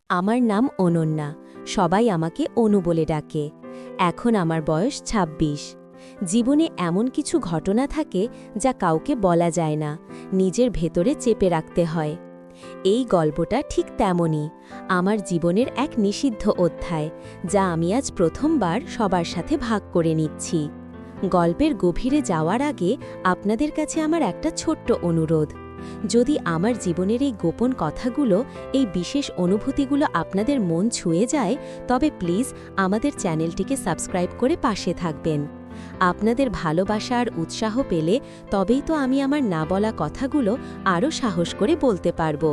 আমার নাম অনন্যা, সবাই আমাকে অনু বলে ডাকে। এখন আমার বয়স ২৬। জীবনে এমন কিছু ঘটনা থাকে যা কাউকে বলা যায় না, নিজের ভেতরে চেপে রাখতে হয়। এই গল্পটা ঠিক তেমনই, আমার জীবনের এক নিষিদ্ধ অধ্যায়, যা আমি আজ প্রথমবার সবার সাথে ভাগ করে নিচ্ছি। গল্পের গভীরে যাওয়ার আগে আপনাদের কাছে আমার একটা ছোট্ট অনুরোধ। যদি আমার জীবনের এই গোপন কথাগুলো, এই বিশেষ অনুভূতিগুলো আপনাদের মন ছুঁয়ে যায়, তবে প্লিজ আমাদের চ্যানেলটিকে সাবস্ক্রাইব করে পাশে থাকবেন। আপনাদের ভালোবাসা আর উৎসাহ পেলে তবেই তো আমি আমার না বলা কথাগুলো আরও সাহস করে বলতে পারবো।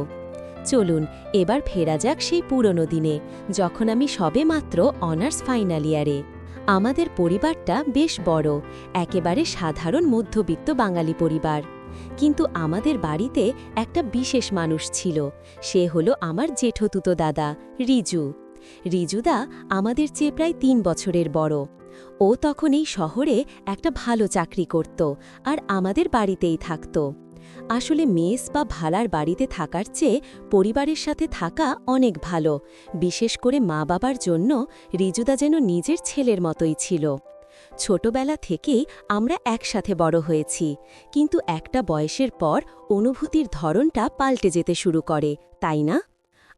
চলুন এবার ফেরা যাক সেই পুরনো দিনে, যখন আমি সবেমাত্র অনার্স ফাইনাল ইয়ারে। আমাদের পরিবারটা বেশ বড়, একেবারে সাধারণ মধ্যবিত্ত বাঙালি পরিবার। কিন্তু আমাদের বাড়িতে একটা বিশেষ মানুষ ছিল, সে হলো আমার জেঠতুতো দাদা রিজু। রিজুদা আমাদের চেয়ে প্রায় ৩ বছরের বড়। ও তখন এই শহরে একটা ভালো চাকরি করত আর আমাদের বাড়িতেই থাকত। আসলে মেস বা ভাড়ার বাড়িতে থাকার চেয়ে পরিবারের সাথে থাকা অনেক ভালো, বিশেষ করে মা বাবার জন্য রিজুদা যেন নিজের ছেলের মতোই ছিল। ছোটবেলা থেকেই আমরা একসাথে বড় হয়েছি, কিন্তু একটা বয়সের পর অনুভূতির ধরনটা পাল্টে যেতে শুরু করে, তাই না?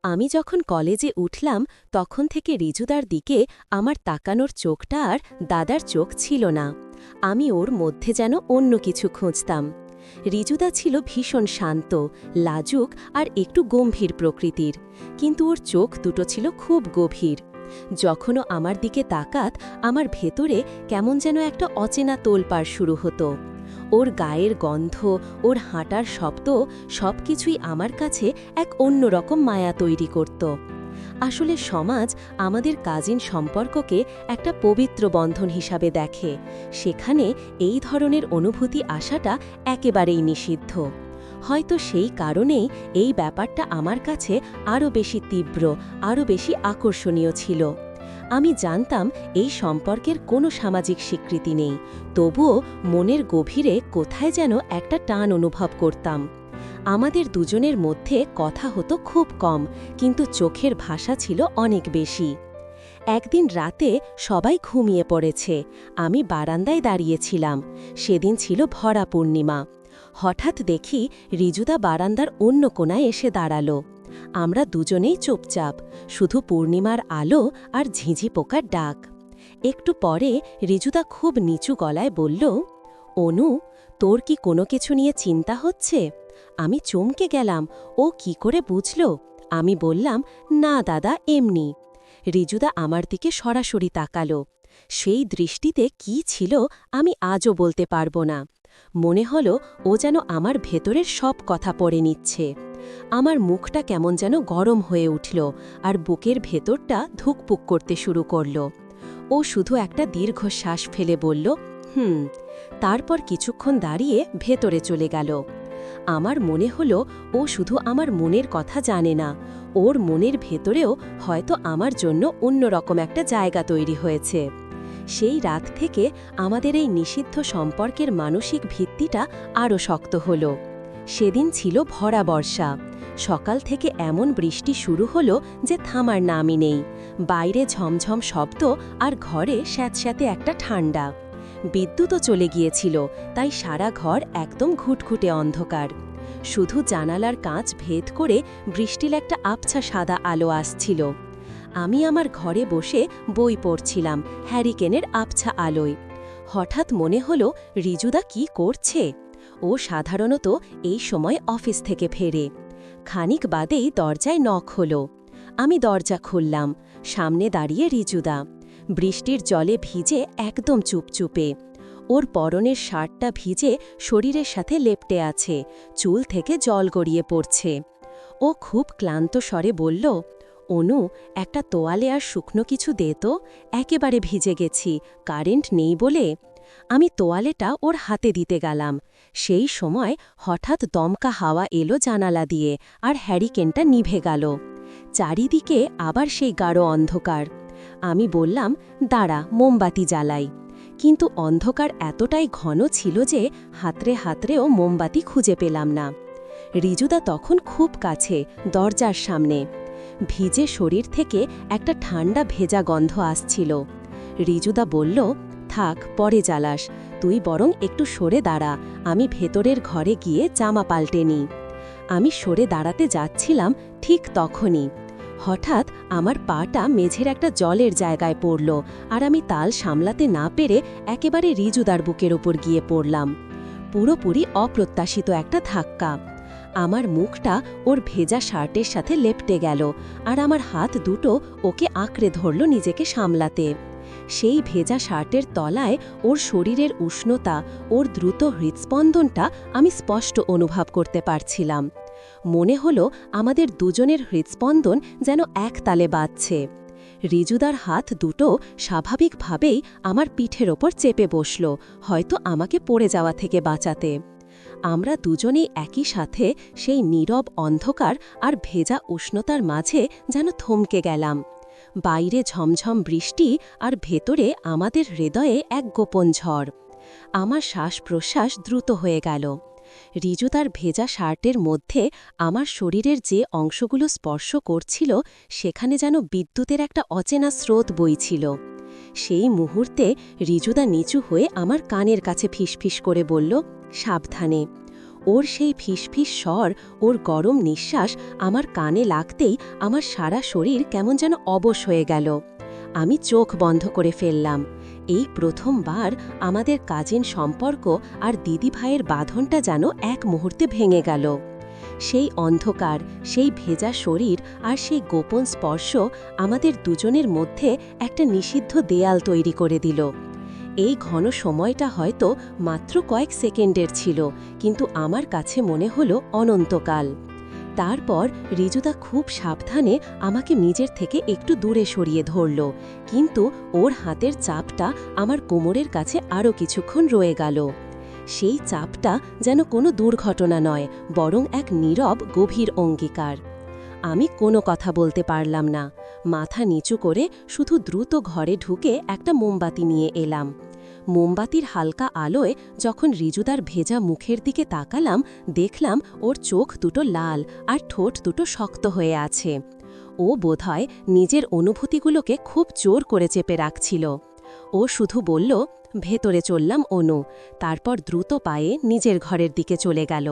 আমি যখন কলেজে উঠলাম তখন থেকে রিজুদার দিকে আমার তাকানোর চোখটা আর দাদার চোখ ছিল না। আমি ওর মধ্যে যেন অন্য কিছু খুঁজতাম। রিজুদা ছিল ভীষণ শান্ত, লাজুক আর একটু গম্ভীর প্রকৃতির, কিন্তু ওর চোখ দুটো ছিল খুব গভীর। যখনও আমার দিকে তাকাত, আমার ভেতরে কেমন যেন একটা অচেনা তোলপাড় শুরু হতো। ওর গায়ের গন্ধ, ওর হাঁটার শব্দ, সবকিছুই আমার কাছে এক অন্যরকম মায়া তৈরি করত। আসলে সমাজ আমাদের কাজিন সম্পর্ককে একটা পবিত্র বন্ধন হিসাবে দেখে, সেখানে এই ধরনের অনুভূতি আসাটা একেবারেই নিষিদ্ধ। হয়তো সেই কারণেই এই ব্যাপারটা আমার কাছে আরও বেশি তীব্র, আরও বেশি আকর্ষণীয় ছিল। আমি জানতাম এই সম্পর্কের কোনো সামাজিক স্বীকৃতি নেই, তবুও মনের গভীরে কোথায় যেন একটা টান অনুভব করতাম। আমাদের দুজনের মধ্যে কথা হতো খুব কম, কিন্তু চোখের ভাষা ছিল অনেক বেশি। একদিন রাতে সবাই ঘুমিয়ে পড়েছে, আমি বারান্দায় দাঁড়িয়েছিলাম। সেদিন ছিল ভরা পূর্ণিমা। হঠাৎ দেখি রিজুদা বারান্দার অন্য কোণায় এসে দাঁড়ালো। আমরা দুজনেই চুপচাপ, শুধু পূর্ণিমার আলো আর ঝিঁঝি পোকার ডাক। একটু পরে রিজুদা খুব নিচু গলায় বলল, অনু, তোর কি কোনো কিছু নিয়ে চিন্তা হচ্ছে? আমি চমকে গেলাম, ও কি করে বুঝল? আমি বললাম, না দাদা, এমনি। রিজুদা আমার দিকে সরাসরি তাকালো। সেই দৃষ্টিতে কি ছিল আমি আজও বলতে পারবো না। মনে হলো ও যেন আমার ভেতরের সব কথা পড়ে নিচ্ছে। আমার মুখটা কেমন যেন গরম হয়ে উঠল আর বুকের ভেতরটা ধুকপুক করতে শুরু করল। ও শুধু একটা দীর্ঘশ্বাস ফেলে বলল, তারপর কিছুক্ষণ দাঁড়িয়ে ভেতরে চলে গেল। আমার মনে হলো ও শুধু আমার মনের কথা জানে না, ওর মনের ভেতরেও হয়তো আমার জন্য অন্যরকম একটা জায়গা তৈরি হয়েছে। সেই রাত থেকে আমাদের এই নিষিদ্ধ সম্পর্কের মানসিক ভিত্তিটা আরও শক্ত হল। সেদিন ছিল ভরা বর্ষা। সকাল থেকে এমন বৃষ্টি শুরু হলো যে থামার নামই নেই। বাইরে ঝমঝম শব্দ আর ঘরে স্যাঁতস্যাঁতে একটা ঠান্ডা। বিদ্যুৎও চলে গিয়েছিল, তাই সারা ঘর একদম ঘুটঘুটে অন্ধকার। শুধু জানালার কাঁচ ভেদ করে বৃষ্টির একটা আবছা সাদা আলো আসছিল। আমি আমার ঘরে বসে বই পড়ছিলাম হ্যারিকেনের আবছা আলোয়। হঠাৎ মনে হলো, রিজুদা কি করছে? ও সাধারণত এই সময় অফিস থেকে ফেরে। খানিক বাদেই দরজায় নক হলো। আমি দরজা খুললাম। সামনে দাঁড়িয়ে রিজুদা, বৃষ্টির জলে ভিজে একদম চুপচুপে। ওর পরনের শার্টটা ভিজে শরীরের সাথে লেপ্টে আছে, চুল থেকে জল গড়িয়ে পড়ছে। ও খুব ক্লান্ত স্বরে বলল, অনু, একটা তোয়ালে আর শুকনো কিছু দে তো, একেবারে ভিজে গেছি, কারেন্ট নেই বলে। আমি তোয়ালেটা ওর হাতে দিতে গেলাম। সেই সময় হঠাৎ দমকা হাওয়া এলো জানালা দিয়ে, আর হ্যারিকেনটা নিভে গেল। চারিদিকে আবার সেই গাঢ় অন্ধকার। আমি বললাম, দাঁড়া, মোমবাতি জ্বালাই। কিন্তু অন্ধকার এতটাই ঘন ছিল যে হাতড়ে হাতড়েও মোমবাতি খুঁজে পেলাম না। রিজুদা তখন খুব কাছে, দরজার সামনে। ভিজে শরীর থেকে একটা ঠান্ডা ভেজা গন্ধ আসছিল। রিজুদা বলল, থাক, পরে জ্বালাস, তুই বরং একটু সরে দাঁড়া, আমি ভেতরের ঘরে গিয়ে জামা পাল্টে নিই। আমি সরে দাঁড়াতে যাচ্ছিলাম, ঠিক তখনই হঠাৎ আমার পাটা মেঝের একটা জলের জায়গায় পড়ল, আর আমি তাল সামলাতে না পেরে একেবারে রিজুদার বুকের ওপর গিয়ে পড়লাম। পুরোপুরি অপ্রত্যাশিত একটা ধাক্কা। আমার মুখটা ওর ভেজা শার্টের সাথে লেপটে গেল, আর আমার হাত দুটো ওকে আঁকড়ে ধরল নিজেকে সামলাতে। সেই ভেজা শার্টের তলায় ওর শরীরের উষ্ণতা, ওর দ্রুত হৃৎস্পন্দনটা আমি স্পষ্ট অনুভব করতে পারছিলাম। মনে হলো আমাদের দুজনের হৃৎস্পন্দন যেন এক তালে বাজছে। রিজুদার হাত দুটো স্বাভাবিকভাবেই আমার পিঠের ওপর চেপে বসল, হয়তো আমাকে পড়ে যাওয়া থেকে বাঁচাতে। আমরা দুজনেই একই সাথে সেই নীরব অন্ধকার আর ভেজা উষ্ণতার মাঝে যেন থমকে গেলাম। বাইরে ঝমঝম বৃষ্টি, আর ভেতরে আমাদের হৃদয়ে এক গোপন ঝড়। আমার শ্বাস প্রশ্বাস দ্রুত হয়ে গেল। রিজুদার ভেজা শার্টের মধ্যে আমার শরীরের যে অংশগুলো স্পর্শ করছিল, সেখানে যেন বিদ্যুতের একটা অচেনা স্রোত বইছিল। সেই মুহূর্তে রিজুদা নিচু হয়ে আমার কানের কাছে ফিসফিস করে বলল, সাবধানে। ওর সেই ফিসফিস স্বর, ওর গরম নিঃশ্বাস আমার কানে লাগতেই আমার সারা শরীর কেমন যেন অবশ হয়ে গেল। আমি চোখ বন্ধ করে ফেললাম। এই প্রথমবার আমাদের কাজিন সম্পর্ক আর দিদিভাইয়ের বাঁধনটা যেন এক মুহূর্তে ভেঙে গেল। সেই অন্ধকার, সেই ভেজা শরীর আর সেই গোপন স্পর্শ আমাদের দুজনের মধ্যে একটা নিষিদ্ধ দেয়াল তৈরি করে দিল। এই ঘন সময়টা হয়তো মাত্র কয়েক সেকেন্ডের ছিল, কিন্তু আমার কাছে মনে হলো অনন্তকাল। তারপর রিজুদা খুব সাবধানে আমাকে নিজের থেকে একটু দূরে সরিয়ে ধরল, কিন্তু ওর হাতের চাপটা আমার কোমরের কাছে আরও কিছুক্ষণ রয়ে গেল। সেই চাপটা যেন কোনো দুর্ঘটনা নয়, বরং এক নীরব গভীর অঙ্গীকার। আমি কোনো কথা বলতে পারলাম না। মাথা নিচু করে শুধু দ্রুত ঘরে ঢুকে একটা মোমবাতি নিয়ে এলাম। মোমবাতির হালকা আলোয় যখন রিজুদার ভেজা মুখের দিকে তাকালাম, দেখলাম ওর চোখ দুটো লাল আর ঠোঁট দুটো শক্ত হয়ে আছে। ও বোধহয় নিজের অনুভূতিগুলোকে খুব জোর করে চেপে রাখছিল। ও শুধু বলল, ভেতরে চললাম অনু, তারপর দ্রুত পায়ে নিজের ঘরের দিকে চলে গেল।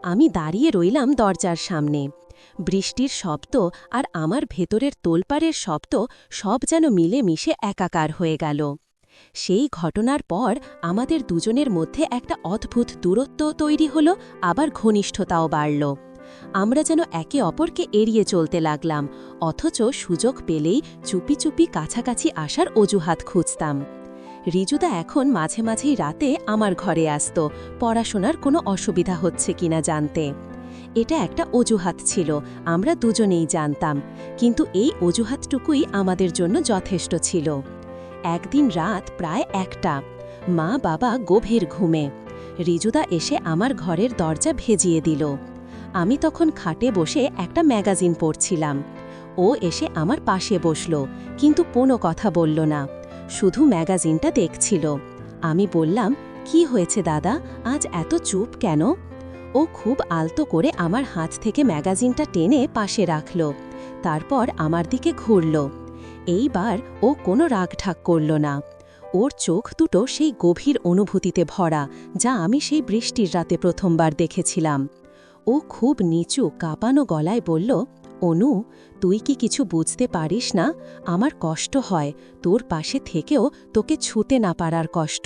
আমি দাঁড়িয়ে রইলাম দরজার সামনে। বৃষ্টির শব্দ আর আমার ভেতরের তোলপাড়ের শব্দ সব যেন মিলে মিশে একাকার হয়ে গেল। সেই ঘটনার পর আমাদের দুজনের মধ্যে একটা অদ্ভুত দূরত্ব তৈরি হলো, আবার ঘনিষ্ঠতাও বাড়ল। আমরা যেন একে অপরকে এড়িয়ে চলতে লাগলাম, অথচ সুযোগ পেলেই চুপি চুপি কাছাকাছি আসার অজুহাত খুঁজতাম। রিজুদা এখন মাঝে মাঝেই রাতে আমার ঘরে আসত, পড়াশোনার কোনো অসুবিধা হচ্ছে কিনা জানতে। এটা একটা অজুহাত ছিল, আমরা দুজনেই জানতাম, কিন্তু এই অজুহাতটুকুই আমাদের জন্য যথেষ্ট ছিল। একদিন রাত প্রায় 1টা, মা বাবা গভীর ঘুমে। রিজুদা এসে আমার ঘরের দরজা ভেজিয়ে দিল। আমি তখন খাটে বসে একটা ম্যাগাজিন পড়ছিলাম। ও এসে আমার পাশে বসল, কিন্তু কোনো কথা বলল না, শুধু ম্যাগাজিনটা দেখছিল। আমি বললাম, কি হয়েছে দাদা, আজ এত চুপ কেন? ও খুব আলতো করে আমার হাত থেকে ম্যাগাজিনটা টেনে পাশে রাখল, তারপর আমার দিকে ঘুরল। এইবার ও কোনো রাগঢাক করল না। ওর চোখ দুটো সেই গভীর অনুভূতিতে ভরা, যা আমি সেই বৃষ্টির রাতে প্রথমবার দেখেছিলাম। ও খুব নিচু কাঁপানো গলায় বলল, অনু, তুই কি কিছু বুঝতে পারিস না? আমার কষ্ট হয়, তোর পাশে থেকেও তোকে ছুঁতে না পারার কষ্ট।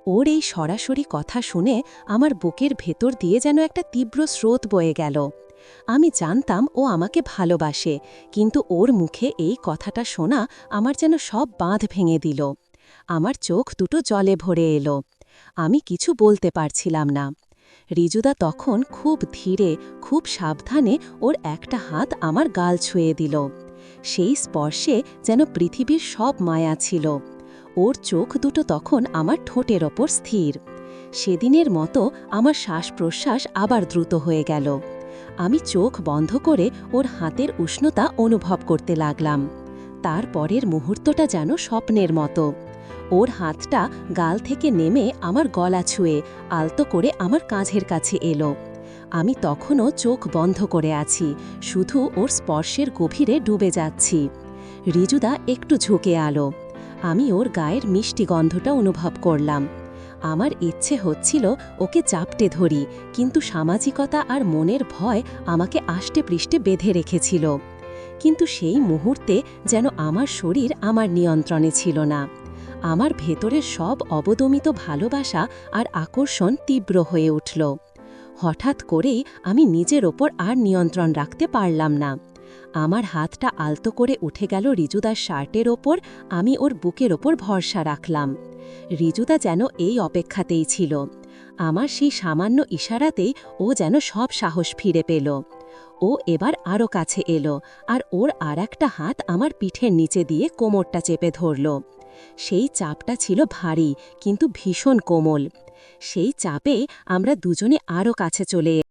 ওর এই সরাসরি কথা শুনে আমার বুকের ভেতর দিয়ে যেন একটা তীব্র স্রোত বয়ে গেল। আমি জানতাম ও আমাকে ভালোবাসে, কিন্তু ওর মুখে এই কথাটা শোনা আমার যেন সব বাঁধ ভেঙে দিল। আমার চোখ দুটো জলে ভরে এলো। আমি কিছু বলতে পারছিলাম না। রিজুদা তখন খুব ধীরে, খুব সাবধানে ওর একটা হাত আমার গাল ছুঁয়ে দিল। সেই স্পর্শে যেন পৃথিবীর সব মায়া ছিল। ওর চোখ দুটো তখন আমার ঠোঁটের ওপর স্থির। সেদিনের মতো আমার শ্বাস প্রশ্বাস আবার দ্রুত হয়ে গেল। আমি চোখ বন্ধ করে ওর হাতের উষ্ণতা অনুভব করতে লাগলাম। তার পরের মুহূর্তটা যেন স্বপ্নের মতো। ওর হাতটা গাল থেকে নেমে আমার গলা ছুঁয়ে আলতো করে আমার কাঁধের কাছে এলো। আমি তখনও চোখ বন্ধ করে আছি, শুধু ওর স্পর্শের গভীরে ডুবে যাচ্ছি। ঋজুদা একটু ঝুঁকে আলো। আমি ওর গায়ের মিষ্টি গন্ধটা অনুভব করলাম। আমার ইচ্ছে হচ্ছিল ওকে চাপটে ধরি, কিন্তু সামাজিকতা আর মনের ভয় আমাকে আষ্টেপৃষ্ঠে বেঁধে রেখেছিল। কিন্তু সেই মুহূর্তে যেন আমার শরীর আমার নিয়ন্ত্রণে ছিল না। আমার ভেতরের সব অবদমিত ভালোবাসা আর আকর্ষণ তীব্র হয়ে উঠল। হঠাৎ করেই আমি নিজের ওপর আর নিয়ন্ত্রণ রাখতে পারলাম না। আমার হাতটা আলতো করে উঠে গেল ঋজুদার শার্টের ওপর। আমি ওর বুকের ওপর ভরসা রাখলাম। ঋজুদা যেন এই অপেক্ষাতেই ছিল। আমার সেই সামান্য ইশারাতেই ও যেন সব সাহস ফিরে পেল। ও এবার আরও কাছে এলো, আর ওর আর একটা হাত আমার পিঠের নিচে দিয়ে কোমরটা চেপে ধরল। সেই চাপটা ছিল ভারী, কিন্তু ভীষণ কোমল। সেই চাপে আমরা দুজনে আরও কাছে চলে